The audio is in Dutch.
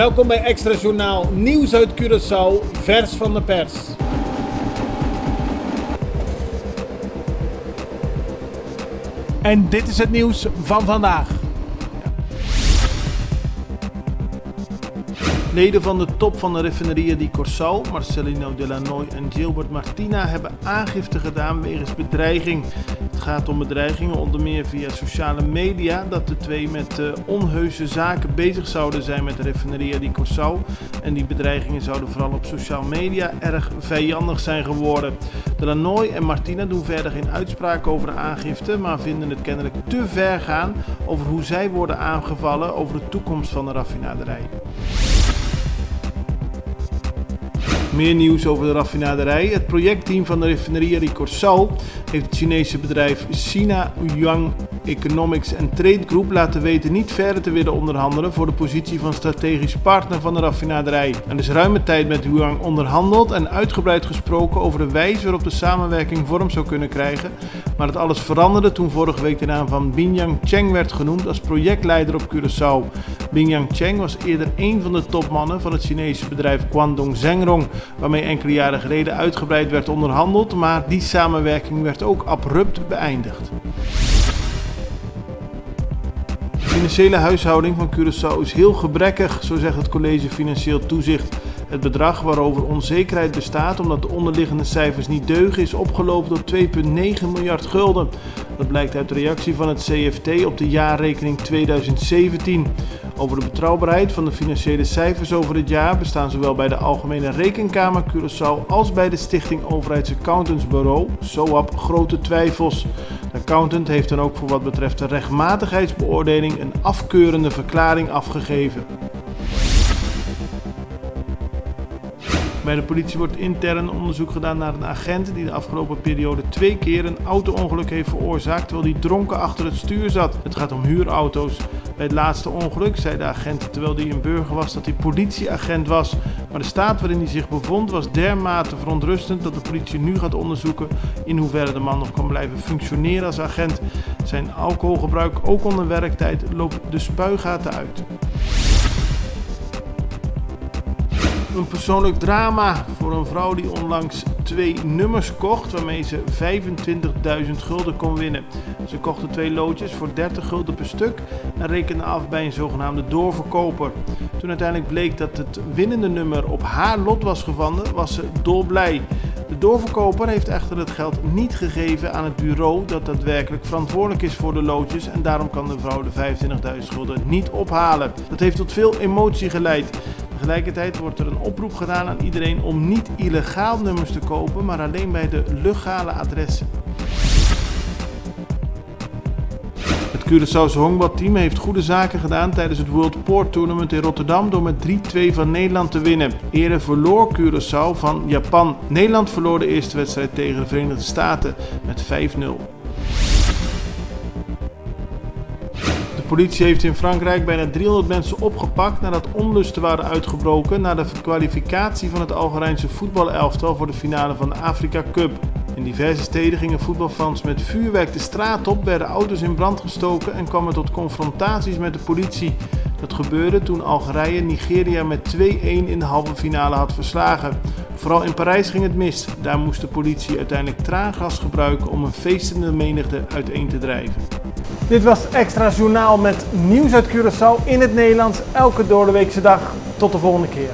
Welkom bij Extra Journaal, nieuws uit Curaçao, vers van de pers. En dit is het nieuws van vandaag. Leden van de top van de Refineria di Curaçao, Marcelino Delanoy en Gilbert Martina, hebben aangifte gedaan wegens bedreiging. Het gaat om bedreigingen onder meer via sociale media, dat de twee met onheuse zaken bezig zouden zijn met de Refineria di Curaçao. En die bedreigingen zouden vooral op sociale media erg vijandig zijn geworden. Delanoy en Martina doen verder geen uitspraak over de aangifte, maar vinden het kennelijk te ver gaan over hoe zij worden aangevallen over de toekomst van de raffinaderij. Meer nieuws over de raffinaderij. Het projectteam van de Refineria di Curaçao heeft het Chinese bedrijf China Yuan Economics and Trade Group laten weten niet verder te willen onderhandelen voor de positie van strategisch partner van de raffinaderij. Er is ruime tijd met Yuan onderhandeld en uitgebreid gesproken over de wijze waarop de samenwerking vorm zou kunnen krijgen, maar het alles veranderde toen vorige week de naam van Bingyang Cheng werd genoemd als projectleider op Curaçao. Bingyang Cheng was eerder een van de topmannen van het Chinese bedrijf Guangdong Zengrong, waarmee enkele jaren geleden uitgebreid werd onderhandeld, maar die samenwerking werd ook abrupt beëindigd. De financiële huishouding van Curaçao is heel gebrekkig, zo zegt het College Financieel Toezicht. Het bedrag waarover onzekerheid bestaat omdat de onderliggende cijfers niet deugen is opgelopen tot 2,9 miljard gulden. Dat blijkt uit de reactie van het CFT op de jaarrekening 2017. Over de betrouwbaarheid van de financiële cijfers over het jaar bestaan zowel bij de Algemene Rekenkamer Curaçao als bij de Stichting Overheidsaccountantsbureau, SOAP, grote twijfels. De accountant heeft dan ook voor wat betreft de rechtmatigheidsbeoordeling een afkeurende verklaring afgegeven. Bij de politie wordt intern onderzoek gedaan naar een agent die de afgelopen periode 2 keer een auto-ongeluk heeft veroorzaakt terwijl hij dronken achter het stuur zat. Het gaat om huurauto's. Bij het laatste ongeluk zei de agent terwijl hij een burger was dat hij politieagent was. Maar de staat waarin hij zich bevond was dermate verontrustend dat de politie nu gaat onderzoeken in hoeverre de man nog kan blijven functioneren als agent. Zijn alcoholgebruik ook onder werktijd loopt de spuigaten uit. Een persoonlijk drama voor een vrouw die onlangs 2 nummers kocht waarmee ze 25.000 gulden kon winnen. Ze kocht 2 loodjes voor 30 gulden per stuk en rekende af bij een zogenaamde doorverkoper. Toen uiteindelijk bleek dat het winnende nummer op haar lot was gevallen, was ze dolblij. De doorverkoper heeft echter het geld niet gegeven aan het bureau dat daadwerkelijk verantwoordelijk is voor de loodjes en daarom kan de vrouw de 25.000 gulden niet ophalen. Dat heeft tot veel emotie geleid. Tegelijkertijd wordt er een oproep gedaan aan iedereen om niet illegaal nummers te kopen, maar alleen bij de legale adressen. Het Curaçaose honkbalteam heeft goede zaken gedaan tijdens het World Port Tournament in Rotterdam door met 3-2 van Nederland te winnen. Eerder verloor Curaçao van Japan. Nederland verloor de eerste wedstrijd tegen de Verenigde Staten met 5-0. De politie heeft in Frankrijk bijna 300 mensen opgepakt nadat onlusten waren uitgebroken na de kwalificatie van het Algerijnse voetbalelftal voor de finale van de Afrika Cup. In diverse steden gingen voetbalfans met vuurwerk de straat op, werden auto's in brand gestoken en kwam het tot confrontaties met de politie. Dat gebeurde toen Algerije Nigeria met 2-1 in de halve finale had verslagen. Vooral in Parijs ging het mis. Daar moest de politie uiteindelijk traangas gebruiken om een feestende menigte uiteen te drijven. Dit was Extra Journaal met nieuws uit Curaçao in het Nederlands elke doordeweekse dag. Tot de volgende keer.